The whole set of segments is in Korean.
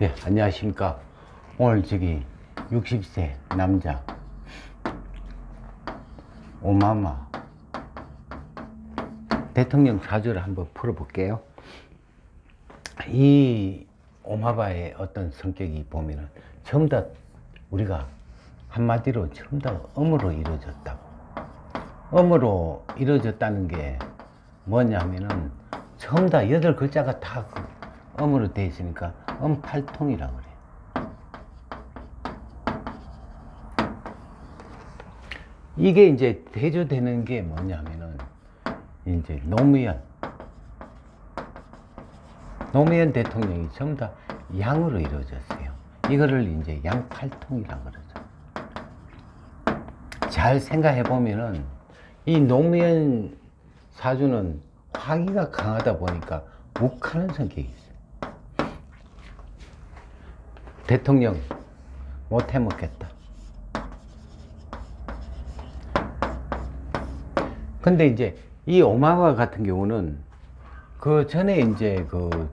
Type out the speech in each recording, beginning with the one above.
예, 안녕하십니까. 오늘 60세 남자 오마마 대통령 사주를 한번 풀어볼게요. 이 오마바의 어떤 성격이 보면은 전부 다 우리가 한마디로 전부 다 음으로 이루어졌다고. 음으로 이루어졌다는 게 뭐냐면은 전부 다 8글자가 다 음으로 되어 있으니까 음팔통이라고 그래요. 이게 이제 대조되는 게 뭐냐면은 이제 노무현 대통령이 전부 다 양으로 이루어졌어요. 이거를 이제 양팔통이라고 그러죠. 잘 생각해 보면은 이 노무현 사주는 화기가 강하다 보니까 욱하는 성격이 있어요. 대통령 못 해먹겠다. 근데 이제 이 오마마 같은 경우는 그 전에 이제 그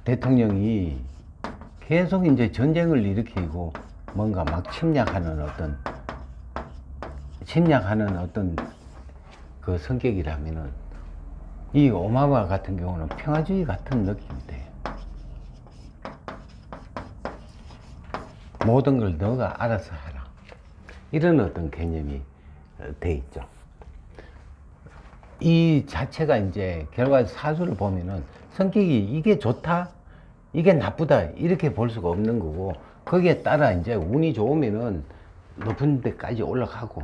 대통령이 계속 이제 전쟁을 일으키고 뭔가 막 침략하는 어떤 그 성격이라면은 이 오마마 같은 경우는 평화주의 같은 느낌이 돼요. 모든 걸 너가 알아서 하라. 이런 어떤 개념이 돼 있죠. 이 자체가 이제 결과 사주를 보면은 성격이 이게 좋다, 이게 나쁘다 이렇게 볼 수가 없는 거고, 거기에 따라 이제 운이 좋으면은 높은 데까지 올라가고,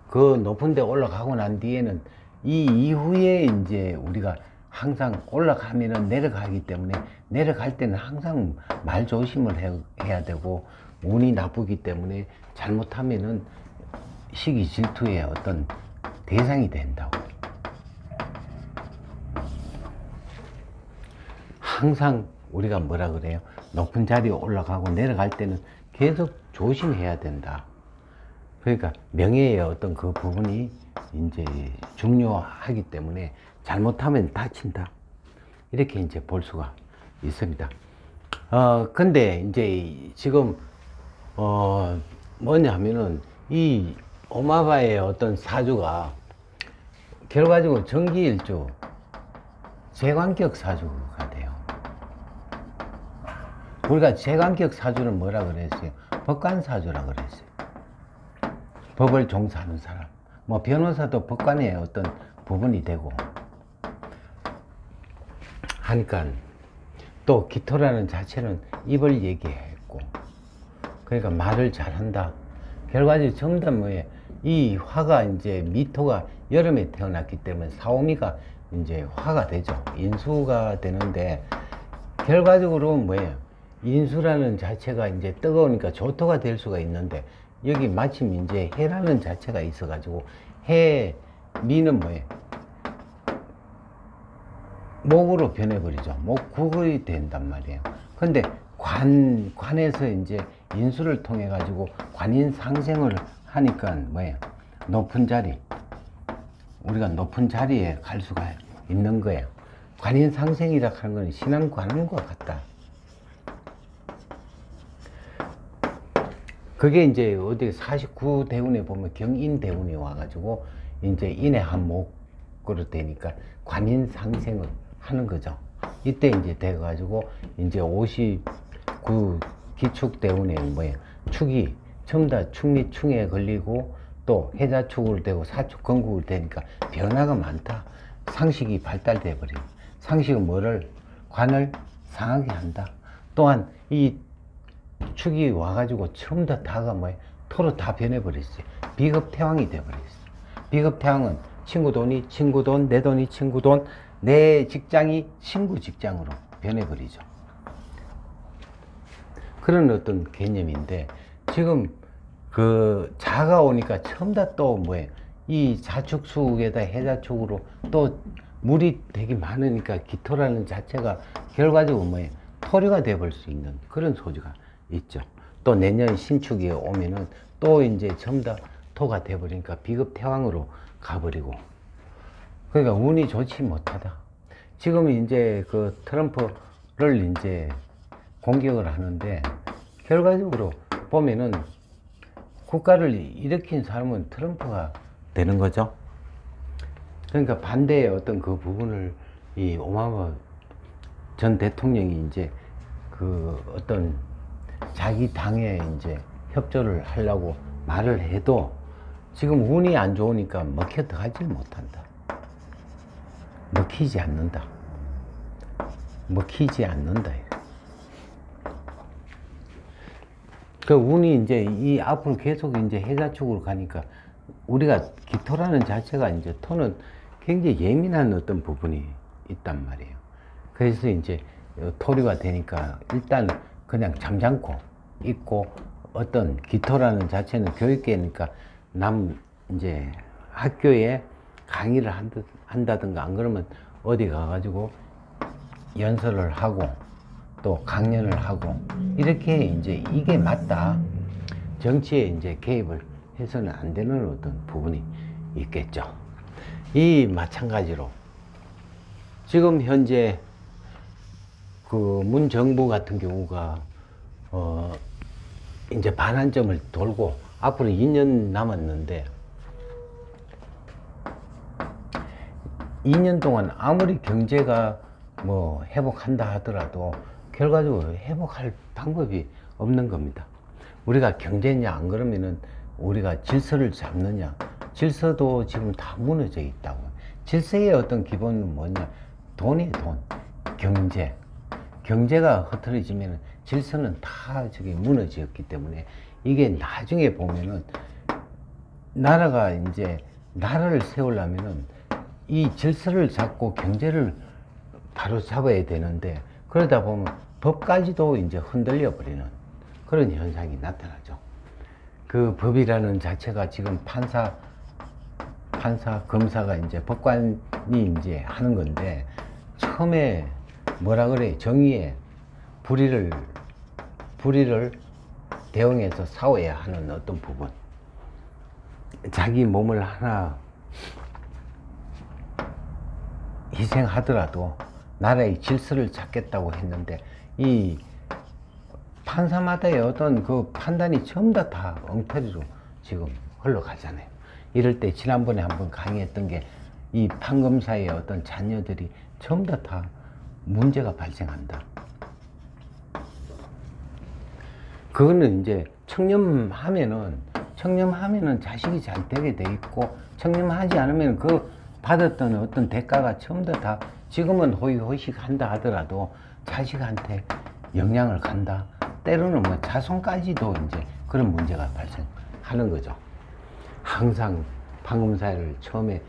그 높은 데 올라가고 난 뒤에는 이 이후에 이제 우리가 항상 올라가면은 내려가기 때문에 내려갈 때는 항상 말 조심을 해야 되고, 운이 나쁘기 때문에 잘못하면은 시기 질투의 어떤 대상이 된다고. 항상 우리가 뭐라 그래요? 높은 자리에 올라가고 내려갈 때는 계속 조심해야 된다. 그러니까 명예의 어떤 그 부분이 이제 중요하기 때문에 잘못하면 다친다. 이렇게 이제 볼 수가 있습니다. 근데 이제 지금, 뭐냐면은 이 오마바의 어떤 사주가 결과적으로 정기일주 재관격 사주가 돼요. 우리가 재관격 사주는 뭐라 그랬어요? 법관사주라 그랬어요. 법을 종사하는 사람. 뭐 변호사도 법관의 어떤 부분이 되고 하니까, 또 기토라는 자체는 입을 얘기했고, 그러니까 말을 잘한다. 결과적으로 전부 다 뭐예요? 이 화가 이제 미토가 여름에 태어났기 때문에 사오미가 이제 화가 되죠. 인수가 되는데, 결과적으로 뭐예요? 인수라는 자체가 이제 뜨거우니까 조토가 될 수가 있는데, 여기 마침 이제 해라는 자체가 있어가지고, 미는 뭐예요? 목으로 변해버리죠. 목국이 된단 말이에요. 근데 관에서 이제 인수를 통해 가지고 관인 상생을 하니까 뭐예요? 높은 자리. 우리가 높은 자리에 갈 수가 있는 거예요. 관인 상생이라 하는 건 신앙관음과 같다. 그게 이제 어디 49대운에 보면 경인대운이 와가지고 이제 인의 한목으로 되니까 관인 상생을 하는 거죠. 이때 이제 돼가지고 이제 59 기축대운에 뭐예요? 축이 전부 다 축 및 충에 걸리고, 또 해자축으로 되고 사축 건국으로 되니까 변화가 많다. 상식이 발달돼 버려요. 상식은 관을 상하게 한다. 또한 이 축이 와가지고 전부 다가 뭐예요? 토로 다 변해버렸어요. 비겁태왕이 돼버렸어요. 비겁태왕은 친구 돈이 친구 돈, 내 돈이 친구 돈, 내 직장이 친구 직장으로 변해버리죠. 그런 어떤 개념인데, 지금 그 자가 오니까 전부 다 또 뭐예요? 이 자축수에다 해자축으로 또 물이 되게 많으니까 기토라는 자체가 결과적으로 뭐예요? 토류가 돼버릴 수 있는 그런 소지가 있죠. 또 내년 신축이 오면은 또 이제 전부 다 토가 돼버리니까 비급태왕으로 가버리고, 그러니까 운이 좋지 못하다. 지금 이제 그 트럼프를 이제 공격을 하는데 결과적으로 보면은 국가를 일으킨 사람은 트럼프가 되는 거죠. 그러니까 반대의 어떤 그 부분을 이 오바마 전 대통령이 이제 그 어떤 자기 당에 이제 협조를 하려고 말을 해도 지금 운이 안 좋으니까 먹혀 들어가질 못한다. 먹히지 않는다. 먹히지 않는다. 그 운이 이제 이 앞으로 계속 이제 해자 쪽으로 가니까 우리가 기토라는 자체가 이제 토는 굉장히 예민한 어떤 부분이 있단 말이에요. 그래서 이제 토류가 되니까 일단 그냥 잠잠고 있고 어떤 기토라는 자체는 교육계니까 남 이제 학교에 강의를 한다든가 안 그러면 어디 가가지고 연설을 하고 또 강연을 하고 이렇게 이제 이게 맞다. 정치에 이제 개입을 해서는 안 되는 어떤 부분이 있겠죠. 이 마찬가지로 지금 현재 그 문 정부 같은 경우가 이제 반환점을 돌고 앞으로 2년 남았는데 2년 동안 아무리 경제가 뭐 회복한다 하더라도 결과적으로 회복할 방법이 없는 겁니다. 우리가 경제냐 안 그러면은 우리가 질서를 잡느냐, 질서도 지금 다 무너져 있다고. 질서의 어떤 기본은 뭐냐, 돈이에요. 돈, 경제. 경제가 흐트러지면 질서는 다 저기 무너졌기 때문에 이게 나중에 보면은 나라가 이제 나라를 세우려면은 이 질서를 잡고 경제를 바로 잡아야 되는데 그러다 보면 법까지도 이제 흔들려 버리는 그런 현상이 나타나죠. 그 법이라는 자체가 지금 판사, 검사가 이제 법관이 이제 하는 건데 처음에 뭐라 그래, 정의에 불의를 대응해서 싸워야 하는 어떤 부분, 자기 몸을 하나 희생하더라도 나라의 질서를 찾겠다고 했는데 이 판사마다의 어떤 그 판단이 전부 다 엉터리로 지금 흘러가잖아요. 이럴 때 지난번에 한번 강의했던 게 이 판검사의 어떤 자녀들이 전부 다 문제가 발생한다. 그거는 이제 청렴하면은 자식이 잘 되게 돼 있고 청렴하지 않으면 그 받았던 어떤 대가가 전부 다 지금은 호의호식 한다 하더라도 자식한테 영향을 간다. 때로는 뭐 자손까지도 이제 그런 문제가 발생하는 거죠. 항상 판검사를 처음에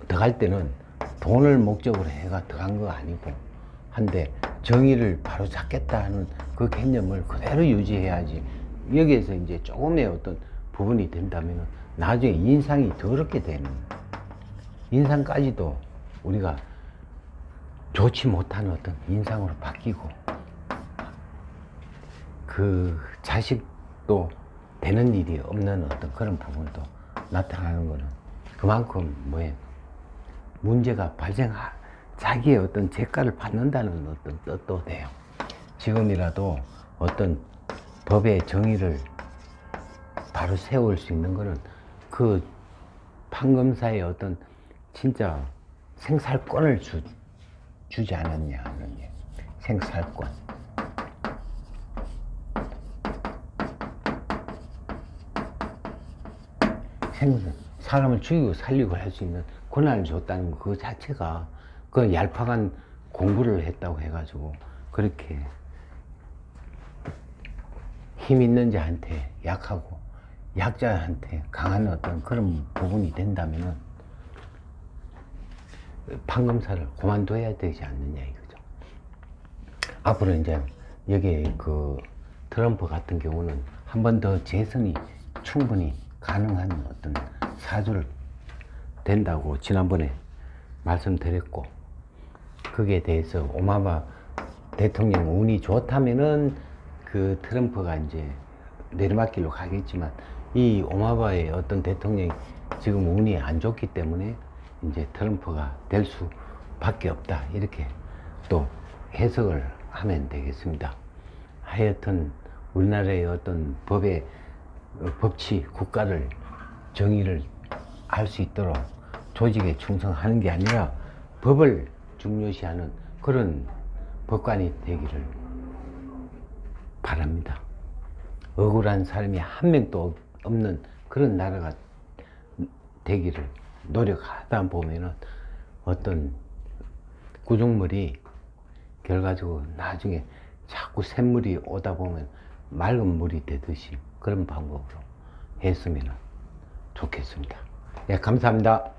들어갈 때는 돈을 목적으로 해가 들어간 거 아니고 한데 정의를 바로 잡겠다 하는 그 개념을 그대로 유지해야지. 여기에서 이제 조금의 어떤 부분이 된다면 나중에 인상이 더럽게 되는, 인상까지도 우리가 좋지 못한 어떤 인상으로 바뀌고 그 자식도 되는 일이 없는 어떤 그런 부분도 나타나는 거는 그만큼 뭐예요? 문제가 자기의 어떤 재가를 받는다는 어떤 뜻도 돼요. 지금이라도 어떤 법의 정의를 바로 세울 수 있는 거는 그 판검사의 어떤 진짜 생살권을 주지 않았냐 하는 게, 생살권. 사람을 죽이고 살리고 할 수 있는 권한을 줬다는 그 자체가 그 얄팍한 공부를 했다고 해가지고 그렇게 힘 있는 자한테 약하고 약자한테 강한 어떤 그런 부분이 된다면은 판검사를 그만둬야 되지 않느냐 이거죠. 앞으로 이제 여기 그 트럼프 같은 경우는 한 번 더 재선이 충분히 가능한 어떤 사주를 된다고 지난번에 말씀드렸고, 거기에 대해서 오바마 대통령 운이 좋다면은 그 트럼프가 이제 내리막길로 가겠지만 이 오바마의 어떤 대통령이 지금 운이 안 좋기 때문에 이제 트럼프가 될 수밖에 없다, 이렇게 또 해석을 하면 되겠습니다. 하여튼 우리나라의 어떤 법의 법치, 국가를 정의를 할 수 있도록 조직에 충성하는 게 아니라 법을 중요시하는 그런 법관이 되기를 바랍니다. 억울한 사람이 한 명도 없는 그런 나라가 되기를 노력하다 보면은 어떤 구중물이 결과적으로 나중에 자꾸 샘물이 오다 보면 맑은 물이 되듯이 그런 방법으로 했으면 좋겠습니다. 예, 감사합니다.